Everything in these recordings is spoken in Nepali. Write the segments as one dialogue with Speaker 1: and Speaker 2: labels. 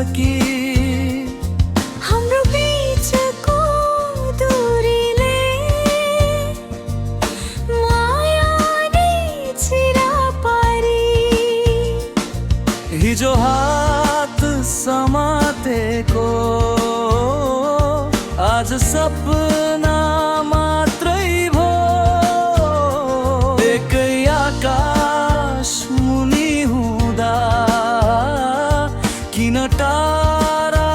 Speaker 1: सकी।
Speaker 2: हाम्रो बीचको दूरीले माया नै चिरा पारी।
Speaker 1: हिजो हात समातेको आज सपना मात्रै भो। एकै आकाश मुनि हुँदा किन टाढा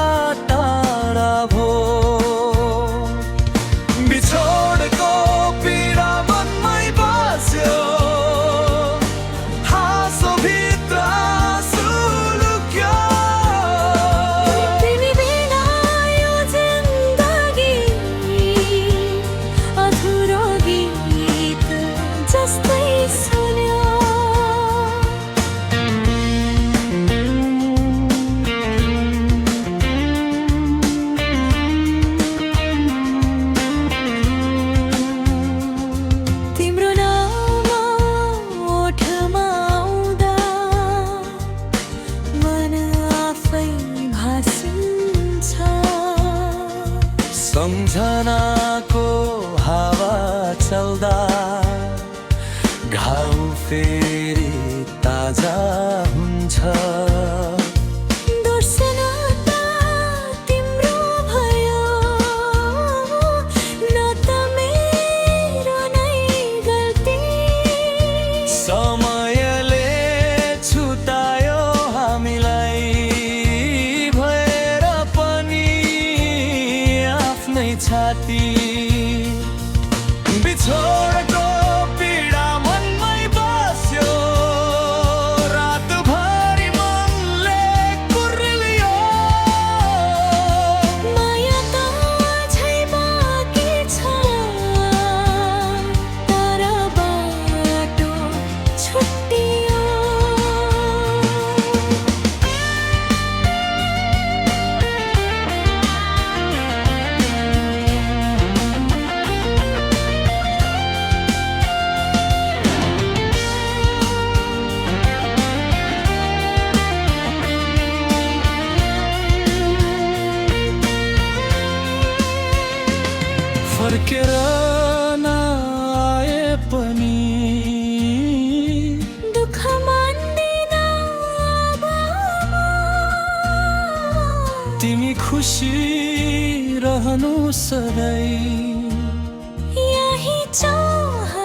Speaker 1: टाढा भो। बिछोडको पीडा मनमै बस्यो, हाँसो भित्र आँसु लुक्यो।
Speaker 2: तिमी बिना यो जिन्दगी अधुरो गीत जस्तै सुन्यो। तिम्रो नाम ओठमा आउँदा मन आफै भासिन्छ।
Speaker 1: सम्झनाको हावा चल्दा घाउ फेरि ताजा हुन्छ।
Speaker 2: दोर्सना त तिम्रो भयो, न त मेरो नै गल्ती।
Speaker 1: समयले छुटायो हामीलाई, भएर पनि आफ्नै छाती। बिछोडको पीडा मनमै बस्यो, रातभरि मनले कुर्लियो।
Speaker 2: माया त अझै बाँकी छ, तर बाटो छुट्टियो।
Speaker 1: फर्केर नआए पनि
Speaker 2: दुःख मान्दिन अब म।
Speaker 1: तिमी खुसी रहनु सधैँ।
Speaker 2: यही चाहना